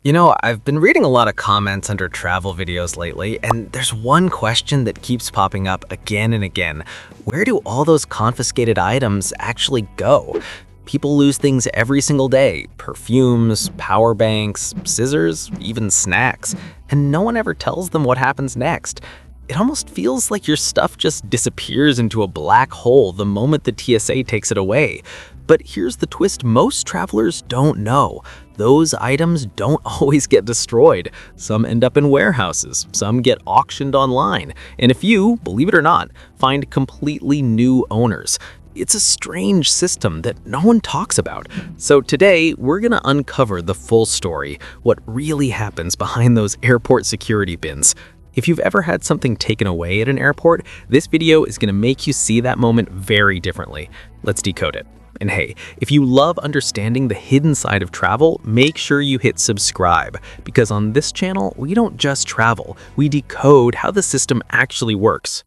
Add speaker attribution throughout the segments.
Speaker 1: I've been reading a lot of comments under travel videos lately, and there's one question that keeps popping up again and again. Where do all those confiscated items actually go? People lose things every single day: perfumes, power banks, scissors, even snacks, and no one ever tells them what happens next. It almost feels like your stuff just disappears into a black hole the moment the TSA takes it away. But here's the twist most travelers don't know. Those items don't always get destroyed. Some end up in warehouses, some get auctioned online, and a few, believe it or not, find completely new owners. It's a strange system that no one talks about. So today, we're gonna uncover the full story, what really happens behind those airport security bins. If you've ever had something taken away at an airport, this video is gonna make you see that moment very differently. Let's decode it. And hey, if you love understanding the hidden side of travel, make sure you hit subscribe, because on this channel, we don't just travel, we decode how the system actually works.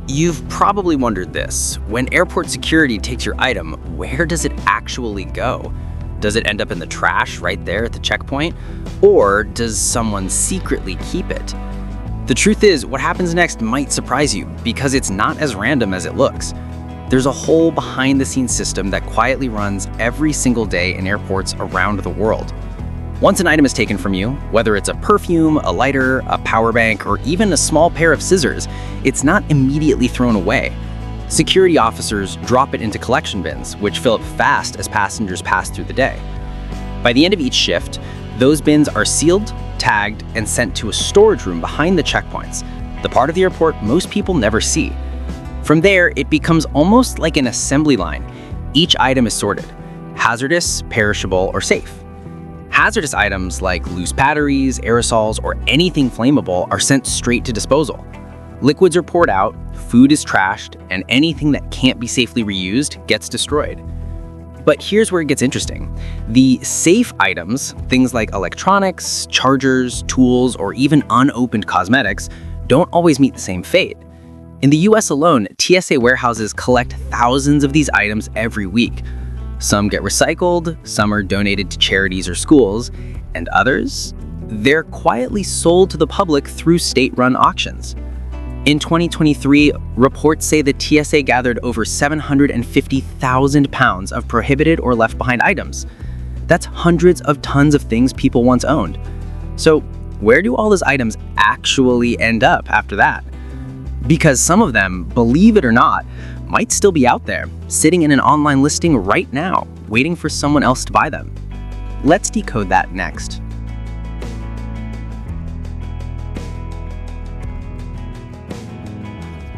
Speaker 2: You've probably wondered this. When airport security takes your item, where does it actually go? Does it end up in the trash right there at the checkpoint? Or does someone secretly keep it? The truth is, what happens next might surprise you, because it's not as random as it looks. There's a whole behind-the-scenes system that quietly runs every single day in airports around the world. Once an item is taken from you, whether it's a perfume, a lighter, a power bank, or even a small pair of scissors, it's not immediately thrown away. Security officers drop it into collection bins, which fill up fast as passengers pass through the day. By the end of each shift, those bins are sealed, tagged, and sent to a storage room behind the checkpoints, the part of the airport most people never see. From there, it becomes almost like an assembly line. Each item is sorted: hazardous, perishable, or safe. Hazardous items like loose batteries, aerosols, or anything flammable are sent straight to disposal. Liquids are poured out, food is trashed, and anything that can't be safely reused gets destroyed. But here's where it gets interesting. The safe items, things like electronics, chargers, tools, or even unopened cosmetics, don't always meet the same fate. In the US alone, TSA warehouses collect thousands of these items every week. Some get recycled, some are donated to charities or schools, and others, they're quietly sold to the public through state-run auctions. In 2023, reports say the TSA gathered over 750,000 pounds of prohibited or left-behind items. That's hundreds of tons of things people once owned. So where do all those items actually end up after that? Because some of them, believe it or not, might still be out there, sitting in an online listing right now, waiting for someone else to buy them. Let's decode that next.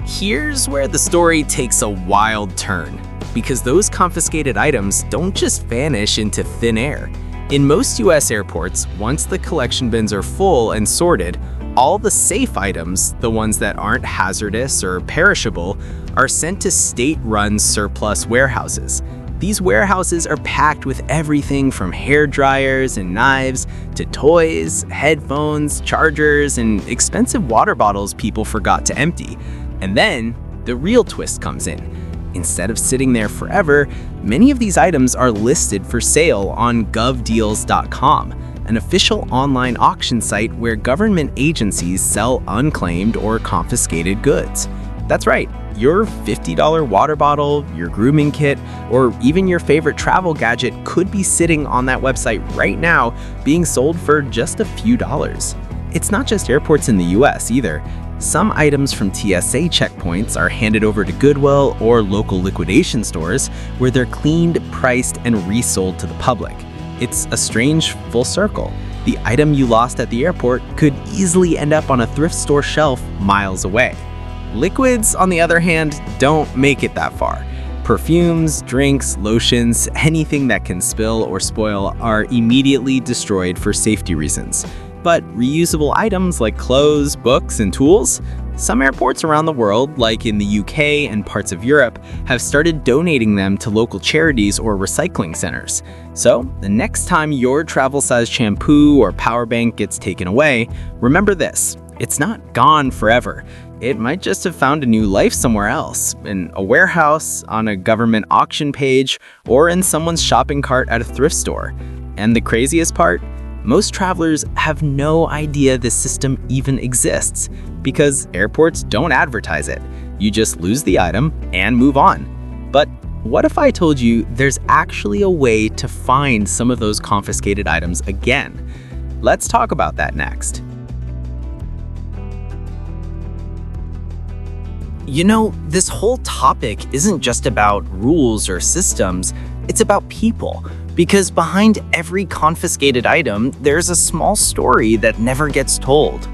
Speaker 1: Here's where the story takes a wild turn, because those confiscated items don't just vanish into thin air. In most US airports, once the collection bins are full and sorted, all the safe items, the ones that aren't hazardous or perishable, are sent to state-run surplus warehouses. These warehouses are packed with everything from hair dryers and knives to toys, headphones, chargers, and expensive water bottles people forgot to empty. And then the real twist comes in. Instead of sitting there forever, many of these items are listed for sale on govdeals.com, an official online auction site where government agencies sell unclaimed or confiscated goods. That's right, your $50 water bottle, your grooming kit, or even your favorite travel gadget could be sitting on that website right now, being sold for just a few dollars. It's not just airports in the US either. Some items from TSA checkpoints are handed over to Goodwill or local liquidation stores, where they're cleaned, priced, and resold to the public. It's a strange full circle. The item you lost at the airport could easily end up on a thrift store shelf miles away. Liquids, on the other hand, don't make it that far. Perfumes, drinks, lotions, anything that can spill or spoil are immediately destroyed for safety reasons. But reusable items like clothes, books, and tools, some airports around the world, like in the UK and parts of Europe, have started donating them to local charities or recycling centers. So, the next time your travel-sized shampoo or power bank gets taken away, remember this: it's not gone forever. It might just have found a new life somewhere else, in a warehouse, on a government auction page, or in someone's shopping cart at a thrift store. And the craziest part? Most travelers have no idea this system even exists because airports don't advertise it. You just lose the item and move on. But what if I told you there's actually a way to find some of those confiscated items again? Let's talk about that next.
Speaker 2: You know, this whole topic isn't just about rules or systems, it's about people. Because behind every confiscated item, there's a small story that never gets told.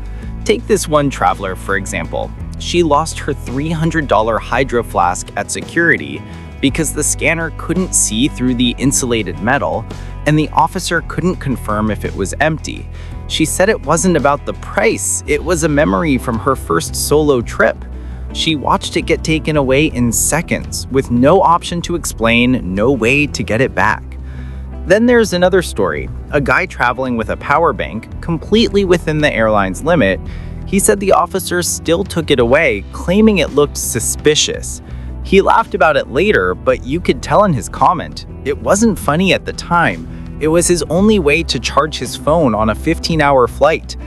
Speaker 2: Take this one traveler, for example. She lost her $300 hydro flask at security because the scanner couldn't see through the insulated metal, and the officer couldn't confirm if it was empty. She said it wasn't about the price, it was a memory from her first solo trip. She watched it get taken away in seconds, with no option to explain, no way to get it back. Then there's another story, a guy traveling with a power bank, completely within the airline's limit. He said the officer still took it away, claiming it looked suspicious. He laughed about it later, but you could tell in his comment, it wasn't funny at the time. It was his only way to charge his phone on a 15-hour flight.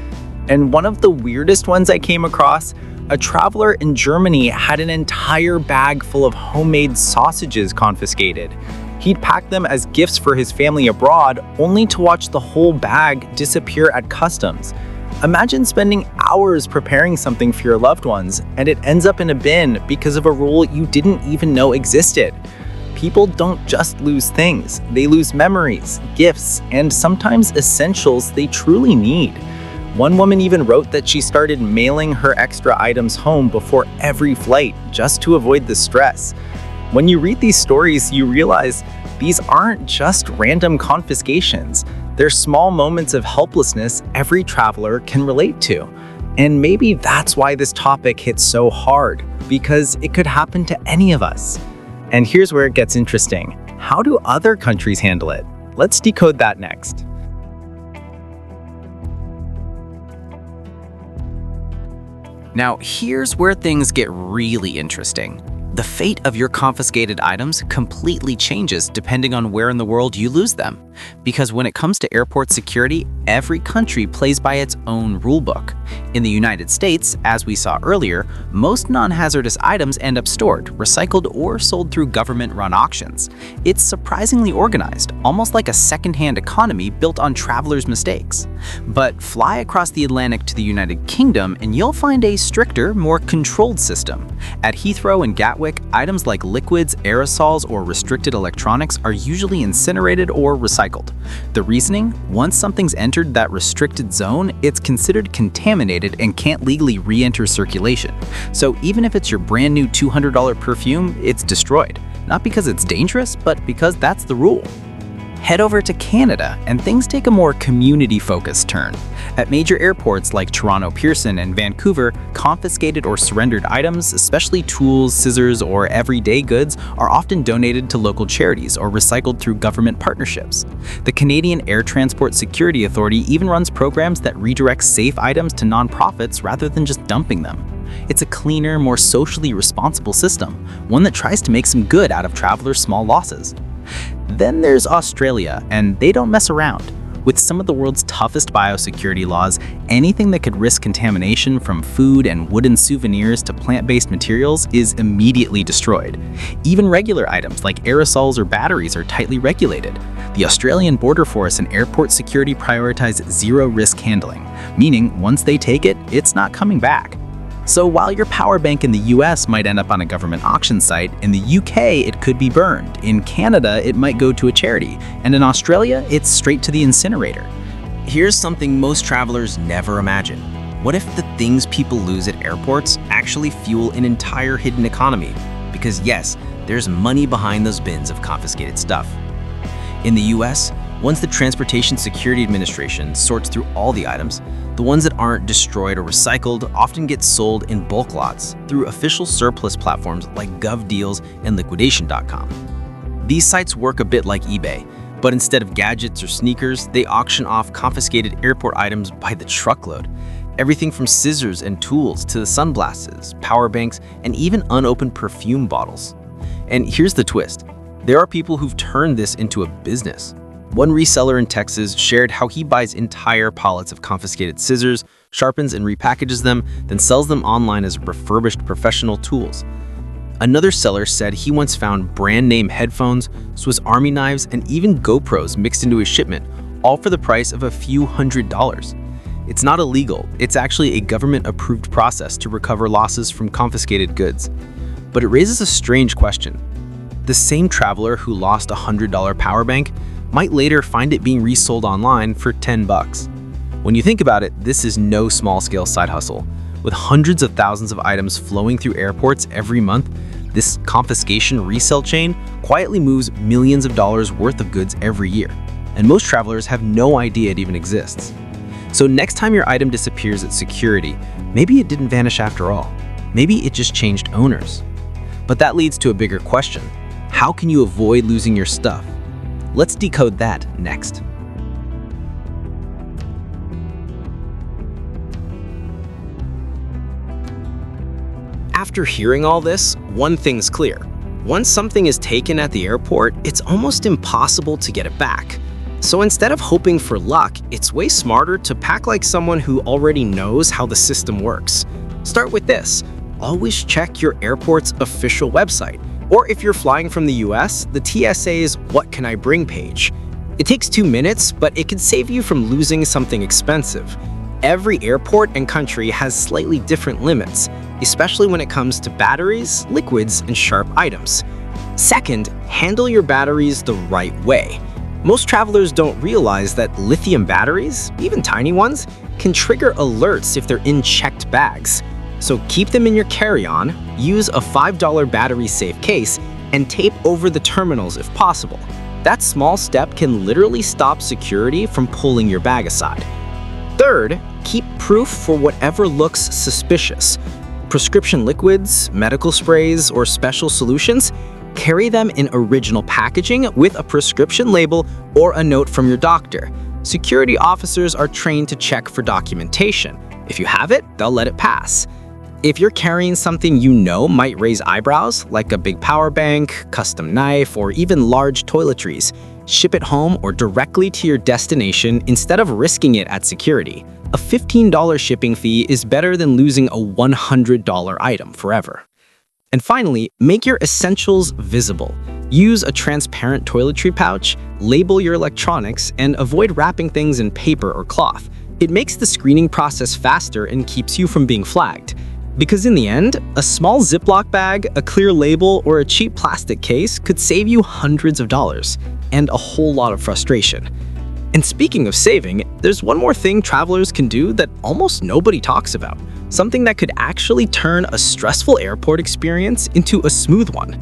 Speaker 2: And one of the weirdest ones I came across, a traveler in Germany had an entire bag full of homemade sausages confiscated. He'd packed them as gifts for his family abroad, only to watch the whole bag disappear at customs. Imagine spending hours preparing something for your loved ones, and it ends up in a bin because of a rule you didn't even know existed. People don't just lose things, they lose memories, gifts, and sometimes essentials they truly need. One woman even wrote that she started mailing her extra items home before every flight just to avoid the stress. When you read these stories, you realize these aren't just random confiscations. They're small moments of helplessness every traveler can relate to. And maybe that's why this topic hits so hard, because it could happen to any of us. And here's where it gets interesting. How do other countries handle it? Let's decode that next.
Speaker 1: Now, here's where things get really interesting. The fate of your confiscated items completely changes depending on where in the world you lose them. Because when it comes to airport security, every country plays by its own rulebook. In the United States, as we saw earlier, most non-hazardous items end up stored, recycled, or sold through government-run auctions. It's surprisingly organized, almost like a second-hand economy built on travelers' mistakes. But fly across the Atlantic to the United Kingdom and you'll find a stricter, more controlled system. At Heathrow and Gatwick, items like liquids, aerosols, or restricted electronics are usually incinerated or recycled. The reasoning? Once something's entered that restricted zone, it's considered contaminated and can't legally re-enter circulation. So even if it's your brand new $200 perfume, it's destroyed. Not because it's dangerous, but because that's the rule. Head over to Canada, and things take a more community-focused turn. At major airports like Toronto Pearson and Vancouver, confiscated or surrendered items, especially tools, scissors, or everyday goods, are often donated to local charities or recycled through government partnerships. The Canadian Air Transport Security Authority even runs programs that redirect safe items to nonprofits rather than just dumping them. It's a cleaner, more socially responsible system, one that tries to make some good out of travelers' small losses. Then there's Australia, and they don't mess around. With some of the world's toughest biosecurity laws, anything that could risk contamination from food and wooden souvenirs to plant-based materials is immediately destroyed. Even regular items like aerosols or batteries are tightly regulated. The Australian Border Force and airport security prioritize zero-risk handling, meaning once they take it, it's not coming back. So while your power bank in the US might end up on a government auction site, in the UK it could be burned, in Canada it might go to a charity, and in Australia it's straight to the incinerator.
Speaker 2: Here's something most travelers never imagine. What if the things people lose at airports actually fuel an entire hidden economy? Because yes, there's money behind those bins of confiscated stuff. In the US, once the Transportation Security Administration sorts through all the items, the ones that aren't destroyed or recycled often get sold in bulk lots through official surplus platforms like GovDeals and Liquidation.com. These sites work a bit like eBay, but instead of gadgets or sneakers, they auction off confiscated airport items by the truckload. Everything from scissors and tools to sunglasses, power banks, and even unopened perfume bottles. And here's the twist. There are people who've turned this into a business.
Speaker 1: One reseller in Texas shared how he buys entire pallets of confiscated scissors, sharpens and repackages them, then sells them online as refurbished professional tools. Another seller said he once found brand-name headphones, Swiss Army knives, and even GoPros mixed into his shipment, all for the price of a few $100s. It's not illegal, it's actually a government-approved process to recover losses from confiscated goods. But it raises a strange question. The same traveler who lost a $100 power bank might later find it being resold online for $10. When you think about it, this is no small-scale side hustle. With hundreds of thousands of items flowing through airports every month, this confiscation resale chain quietly moves millions of dollars worth of goods every year, and most travelers have no idea it even exists. So next time your item disappears at security, maybe it didn't vanish after all. Maybe it just changed owners. But that leads to a bigger question. How can you avoid losing your stuff? Let's decode that next. After hearing all this, one thing's clear. Once something is taken at the airport, it's almost impossible to get it back. So instead of hoping for luck, it's way smarter to pack like someone who already knows how the system works. Start with this. Always check your airport's official website. Or if you're flying from the US, the TSA's What Can I Bring page. It takes 2 minutes, but it could save you from losing something expensive. Every airport and country has slightly different limits, especially when it comes to batteries, liquids, and sharp items. Second, handle your batteries the right way. Most travelers don't realize that lithium batteries, even tiny ones, can trigger alerts if they're in checked bags. So keep them in your carry-on, use a $5 battery-safe case, and tape over the terminals if possible. That small step can literally stop security from pulling your bag aside. Third, keep proof for whatever looks suspicious. Prescription liquids, medical sprays, or special solutions, carry them in original packaging with a prescription label or a note from your doctor. Security officers are trained to check for documentation. If you have it, they'll let it pass. If you're carrying something you know might raise eyebrows, like a big power bank, custom knife, or even large toiletries, ship it home or directly to your destination instead of risking it at security. A $15 shipping fee is better than losing a $100 item forever. And finally, make your essentials visible. Use a transparent toiletry pouch, label your electronics, and avoid wrapping things in paper or cloth. It makes the screening process faster and keeps you from being flagged. Because in the end, a small Ziploc bag, a clear label, or a cheap plastic case could save you hundreds of dollars and a whole lot of frustration. And speaking of saving, there's one more thing travelers can do that almost nobody talks about. Something that could actually turn a stressful airport experience into a smooth one.